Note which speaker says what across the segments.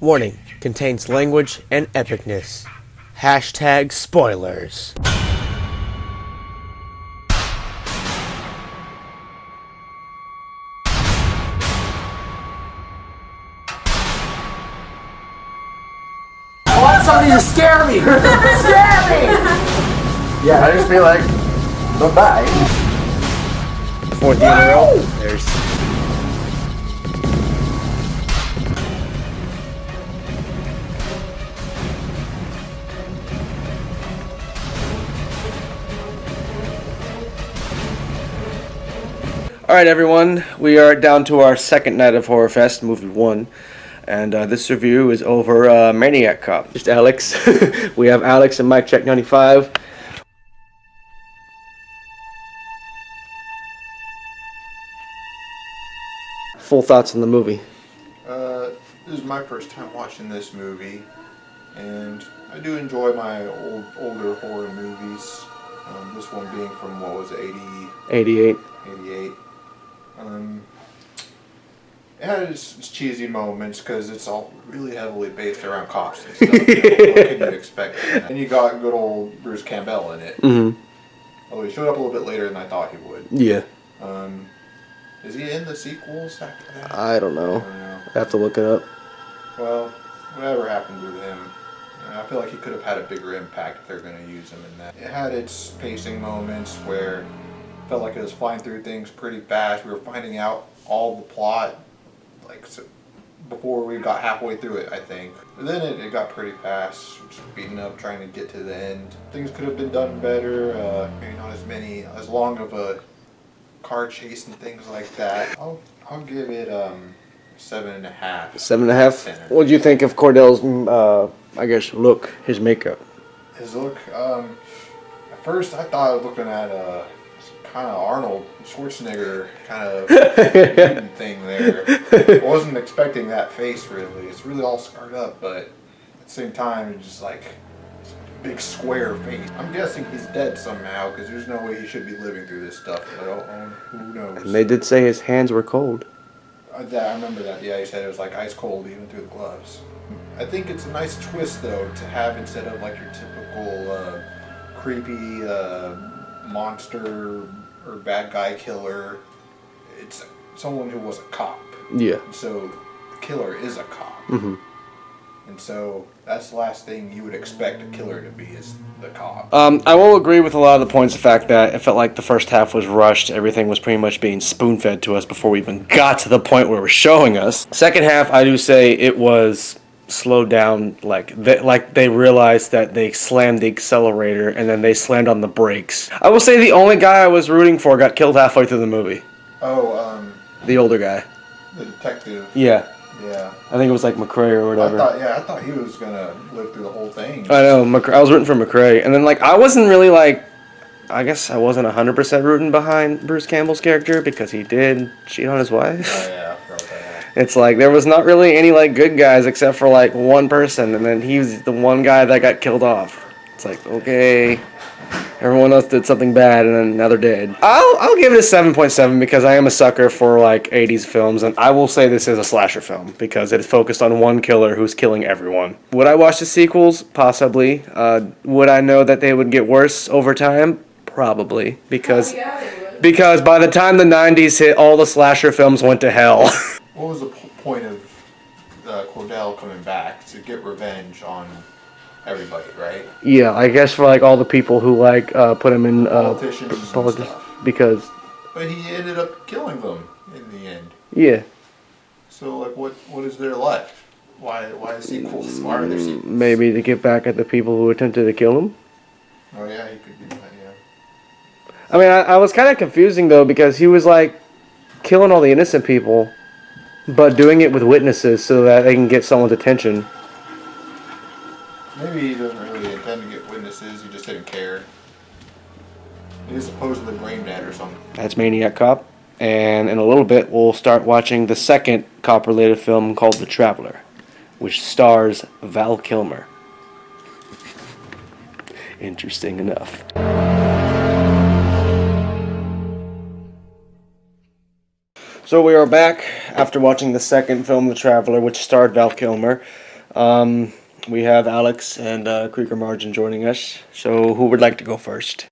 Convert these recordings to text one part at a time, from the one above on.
Speaker 1: Warning, contains language and epicness. Hashtag spoilers.
Speaker 2: I want somebody to scare me! Scare me! Yeah, I just feel like, bye-bye.
Speaker 1: Fourth year in a row. There's... Alright everyone, we are down to our second night of Horrorfest, movie 1. And this review is over Maniac Cop. Just Alex. We have Alex and MykeCheck'd 95. Full thoughts on the movie.
Speaker 3: This is my first time watching this movie, and I do enjoy my older horror movies. This one being from, what was it,
Speaker 1: 88.
Speaker 3: 88. It had its cheesy moments because it's all really heavily based around cops and stuff. What can you expect? And you got good old Bruce Campbell in it.
Speaker 1: Mm-hmm.
Speaker 3: Although he showed up a little bit later than I thought he would.
Speaker 1: Yeah.
Speaker 3: Is he in the sequels after that?
Speaker 1: I don't know. I have to look it up.
Speaker 3: Well, whatever happened with him, I feel like he could have had a bigger impact if they're going to use him in that. It had its pacing moments where it felt like it was flying through things pretty fast. We were finding out all the plot like before we got halfway through it, I think. But then it got pretty fast, speeding up, trying to get to the end. Things could have been done better. Maybe not as long of a car chase and things like that. I'll give it 7.5.
Speaker 1: 7.5. What do you think of Cordell's, I guess, look, his makeup?
Speaker 3: His look. At first, I thought I was looking at kind of Arnold Schwarzenegger kind of thing there. I wasn't expecting that face really. It's really all scarred up, but at the same time, it's just like a big square face. I'm guessing he's dead somehow because there's no way he should be living through this stuff. But who knows?
Speaker 1: And they did say his hands were cold.
Speaker 3: I remember that. Yeah, he said it was like ice cold even through the gloves. I think it's a nice twist though to have, instead of like your typical creepy monster or bad guy killer, it's someone who was a cop.
Speaker 1: Yeah.
Speaker 3: So the killer is a cop.
Speaker 1: Mm-hmm.
Speaker 3: And so that's the last thing you would expect a killer to be, is the cop.
Speaker 1: I will agree with a lot of the points. The fact that it felt like the first half was rushed. Everything was pretty much being spoon-fed to us before we even got to the point where it was showing us. Second half, I do say it was slowed down. Like they realized that they slammed the accelerator and then they slammed on the brakes. I will say the only guy I was rooting for got killed halfway through the movie.
Speaker 3: Oh,
Speaker 1: the older guy.
Speaker 3: The detective.
Speaker 1: Yeah.
Speaker 3: Yeah.
Speaker 1: I think it was like McCrae or whatever.
Speaker 3: I thought he was gonna live through the whole thing.
Speaker 1: I know, I was rooting for McCrae. And then, like, I wasn't really, like, I guess I wasn't 100% rooting behind Bruce Campbell's character because he did cheat on his wife.
Speaker 3: Oh, yeah, I forgot that.
Speaker 1: It's like, there was not really any, like, good guys except for, like, one person. And then he was the one guy that got killed off. It's like, okay, everyone else did something bad and then now they're dead. I'll give it a 7.7 because I am a sucker for, like, 80s films. And I will say this is a slasher film because it is focused on one killer who's killing everyone. Would I watch the sequels? Possibly. Would I know that they would get worse over time? Probably. Because by the time the 90s hit, all the slasher films went to hell.
Speaker 3: What was the point of Cordell coming back? To get revenge on everybody, right?
Speaker 1: Yeah, I guess for like all the people who like put him in
Speaker 3: politicians and stuff.
Speaker 1: Because.
Speaker 3: But he ended up killing them in the end.
Speaker 1: Yeah.
Speaker 3: So like, what is there left? Why sequels? Why are there sequels?
Speaker 1: Maybe to get back at the people who attempted to kill him.
Speaker 3: Oh yeah, he could do that. Yeah.
Speaker 1: I mean, I was kind of confusing though because he was like killing all the innocent people, but doing it with witnesses so that they can get someone's attention.
Speaker 3: Maybe he doesn't really intend to get witnesses, he just didn't care. He is supposedly brain dead or something.
Speaker 1: That's Maniac Cop. And in a little bit, we'll start watching the second cop-related film called The Traveler, which stars Val Kilmer. Interesting enough. So we are back after watching the second film, The Traveler, which starred Val Kilmer. We have Alex and Creeker Margin joining us. So who would like to go first?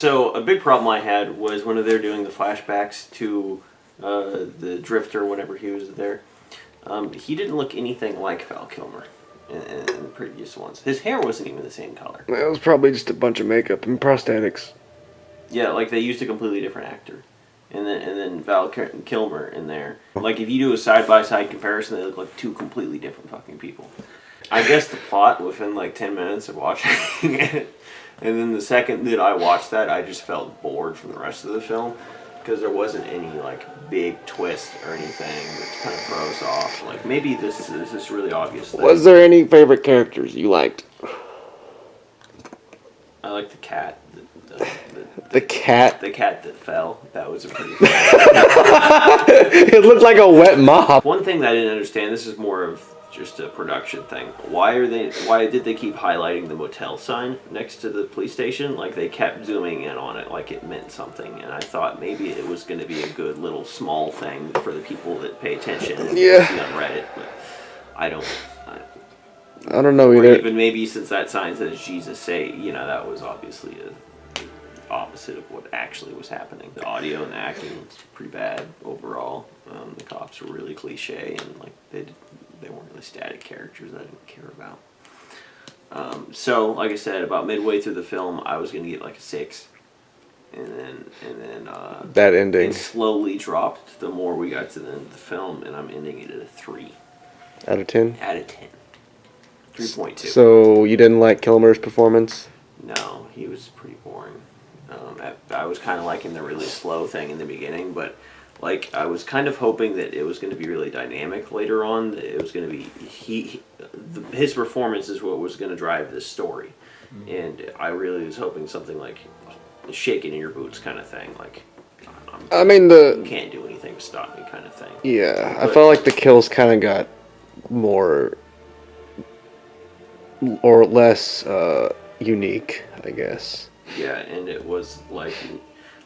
Speaker 4: So a big problem I had was when they're doing the flashbacks to the Drifter whenever he was there. He didn't look anything like Val Kilmer in the previous ones. His hair wasn't even the same color.
Speaker 1: It was probably just a bunch of makeup and prosthetics.
Speaker 4: Yeah, like they used a completely different actor. And then Val Kilmer in there. Like if you do a side-by-side comparison, they look like two completely different fucking people. I guess the plot within like 10 minutes of watching it. And then the second that I watched that, I just felt bored from the rest of the film. Because there wasn't any like big twist or anything that kind of throws off. Like maybe this is this really obvious thing.
Speaker 1: Was there any favorite characters you liked?
Speaker 4: I like the cat.
Speaker 1: The cat?
Speaker 4: The cat that fell. That was a pretty
Speaker 1: It looked like a wet mop.
Speaker 4: One thing that I didn't understand, this is more of just a production thing. Why did they keep highlighting the motel sign next to the police station? Like they kept zooming in on it like it meant something, and I thought maybe it was going to be a good little small thing for the people that pay attention and see on Reddit, but I don't
Speaker 1: know
Speaker 4: or
Speaker 1: either.
Speaker 4: even maybe since that sign says Jesus say, that was obviously a opposite of what actually was happening. The audio and the acting was pretty bad overall. The cops were really cliche and like they weren't really static characters that I didn't care about. So like I said, about midway through the film, I was gonna get like a 6, and then
Speaker 1: that ending
Speaker 4: it slowly dropped the more we got to the end of the film, and I'm ending it at a 3
Speaker 1: out of 10.
Speaker 4: Out of 10. 3.2.
Speaker 1: So you didn't like Kilmer's performance?
Speaker 4: No, he was pretty boring. I was kind of liking the really slow thing in the beginning, but like I was kind of hoping that it was going to be really dynamic later on. That it was going to be his performance is what was going to drive this story, and I really was hoping something like shaking in your boots kind of thing. Like you can't do anything to stop me kind of thing.
Speaker 1: Yeah, I felt like the kills kind of got more or less unique, I guess.
Speaker 4: Yeah, and it was like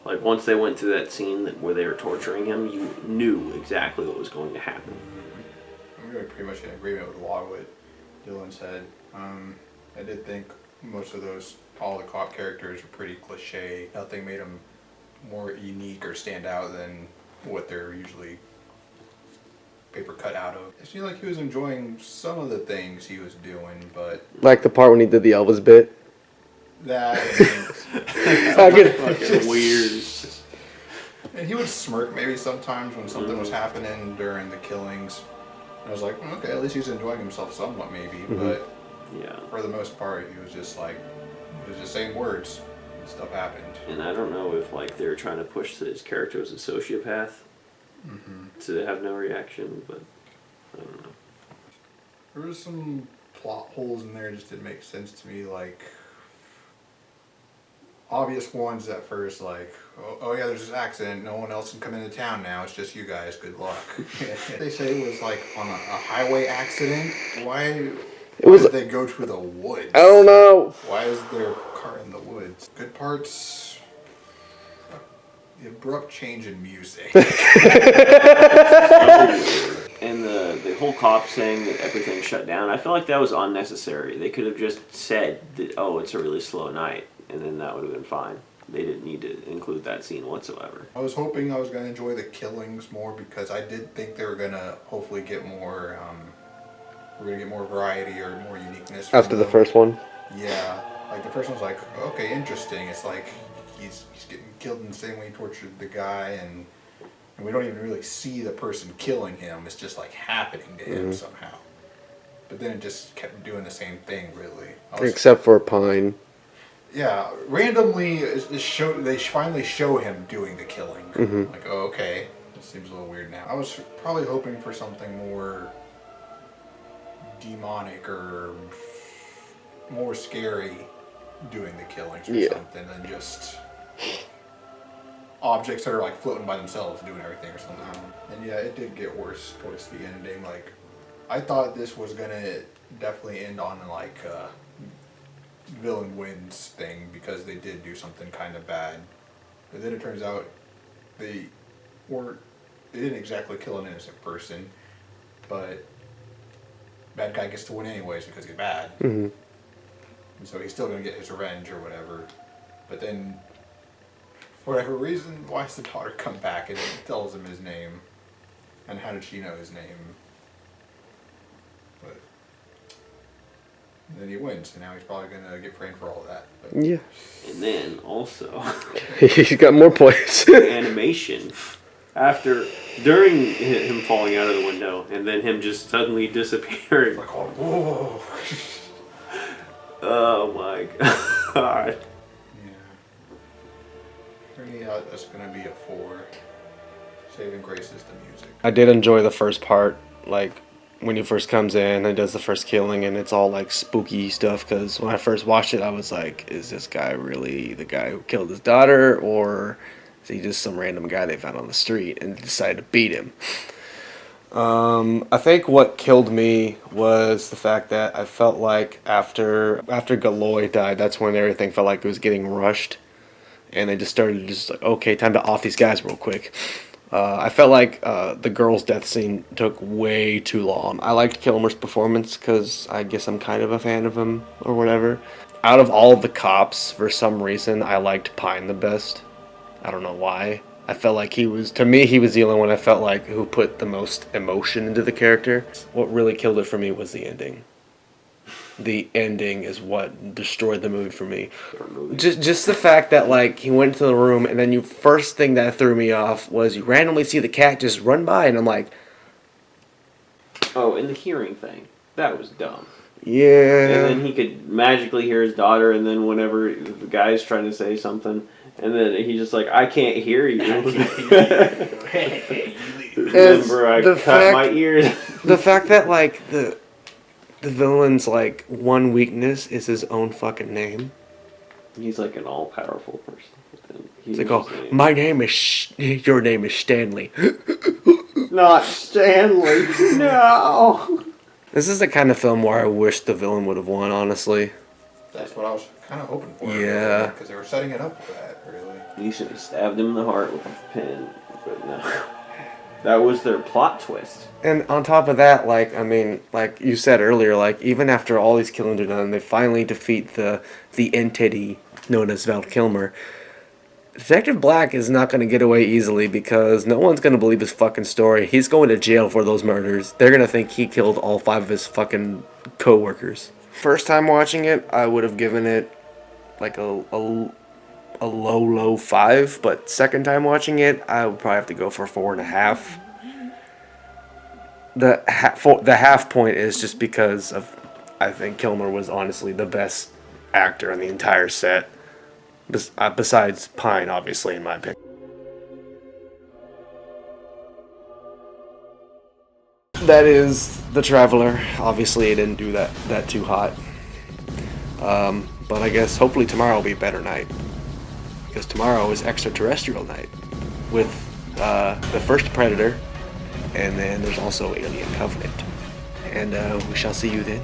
Speaker 4: once they went through that scene where they were torturing him, you knew exactly what was going to happen.
Speaker 3: I'm really pretty much in agreement with a lot of what Dylan said. I did think most of all the cop characters were pretty cliche. Nothing made them more unique or stand out than what they're usually paper cut out of. It seemed like he was enjoying some of the things he was doing, but
Speaker 1: like the part when he did the Elvis bit.
Speaker 3: That
Speaker 4: fucking weird.
Speaker 3: And he would smirk maybe sometimes when something was happening during the killings. And I was like, okay, at least he's enjoying himself somewhat maybe, but
Speaker 4: yeah,
Speaker 3: for the most part he was just saying words and stuff happened.
Speaker 4: And I don't know if like they were trying to push that his character was a sociopath to have no reaction, but I don't know.
Speaker 3: There was some plot holes in there that just didn't make sense to me, like obvious ones at first, like, oh yeah, there's this accident, no one else can come into town now, it's just you guys, good luck. They say it was like on a highway accident. Why did they go to the woods?
Speaker 1: I don't know.
Speaker 3: Why is there a car in the woods? Good parts, the abrupt change in music.
Speaker 4: And the whole cop saying that everything shut down, I feel like that was unnecessary. They could have just said that, oh, it's a really slow night, and then that would have been fine. They didn't need to include that scene whatsoever.
Speaker 3: I was hoping I was going to enjoy the killings more because I did think they were going to hopefully get more, we're going to get more variety or more uniqueness.
Speaker 1: After the first one?
Speaker 3: Yeah. Like the first one's like, okay, interesting. It's like he's getting killed in the same way he tortured the guy, and we don't even really see the person killing him. It's just like happening to him somehow. But then it just kept doing the same thing, really.
Speaker 1: Except for Pine.
Speaker 3: Yeah, randomly they finally show him doing the killing. Like, oh, okay, this seems a little weird now. I was probably hoping for something more demonic or more scary doing the killings or something than just objects that are like floating by themselves doing everything or something. And yeah, it did get worse towards the ending. Like, I thought this was gonna definitely end on like villain wins thing because they did do something kind of bad, but then it turns out they weren't He didn't exactly kill an innocent person, but bad guy gets to win anyways because he's bad.
Speaker 1: Mm-hmm.
Speaker 3: And so he's still gonna get his revenge or whatever. But then, for whatever reason, why does the daughter come back and it tells him his name? And how did she know his name? But then he wins, and now he's probably gonna get framed for all that. But
Speaker 1: Yeah.
Speaker 4: And then also
Speaker 1: He's got more points.
Speaker 4: animation during him falling out of the window, and then him just suddenly disappearing.
Speaker 3: like, oh, whoa.
Speaker 4: Oh my god.
Speaker 3: Yeah, that's gonna be a 4. Saving grace is the music.
Speaker 1: I did enjoy the first part, like when he first comes in and does the first killing, and it's all like spooky stuff. Because when I first watched it, I was like, "Is this guy really the guy who killed his daughter, or is he just some random guy they found on the street and decided to beat him?" I think what killed me was the fact that I felt like after Galoy died, that's when everything felt like it was getting rushed, and they just started like, okay, time to off these guys real quick. I felt like the girl's death scene took way too long. I liked Kilmer's performance because I guess I'm kind of a fan of him or whatever. Out of all of the cops, for some reason, I liked Pine the best. I don't know why. I felt like he was the only one I felt like who put the most emotion into the character. What really killed it for me was the ending. The ending is what destroyed the movie for me. Just the fact that like he went into the room and then first thing that threw me off was you randomly see the cat just run by and I'm like,
Speaker 4: Oh, and the hearing thing. That was dumb.
Speaker 1: yeah.
Speaker 4: And then he could magically hear his daughter, and then whenever the guy's trying to say something, and then he's just like, I can't hear you. Remember, I cut my ears.
Speaker 1: The fact that like the villain's like one weakness is his own fucking name.
Speaker 4: He's like an all-powerful person.
Speaker 1: It's like, oh, my name is your name is Stanley.
Speaker 4: Not Stanley. No.
Speaker 1: This is the kind of film where I wish the villain would have won, honestly.
Speaker 3: That's what I was kind of hoping for.
Speaker 1: Yeah.
Speaker 3: Because they were setting it up for that, really.
Speaker 4: You should have stabbed him in the heart with a pin, but no. That was their plot twist.
Speaker 1: And on top of that, like, I mean, like you said earlier, like, even after all these killings are done, they finally defeat the entity known as Val Kilmer. Detective Black is not going to get away easily because no one's going to believe his fucking story. He's going to jail for those murders. They're going to think he killed all 5 of his fucking co-workers. First time watching it, I would have given it like a low 5, but second time watching it, I would probably have to go for 4.5. The half point is just because of, I think Kilmer was honestly the best actor on the entire set. Besides Pine, obviously, in my opinion. That is The Traveler. Obviously, it didn't do that too hot. But I guess hopefully tomorrow will be a better night. Because tomorrow is Extraterrestrial Night. With the first Predator. And then there's also Alien Covenant. And we shall see you then.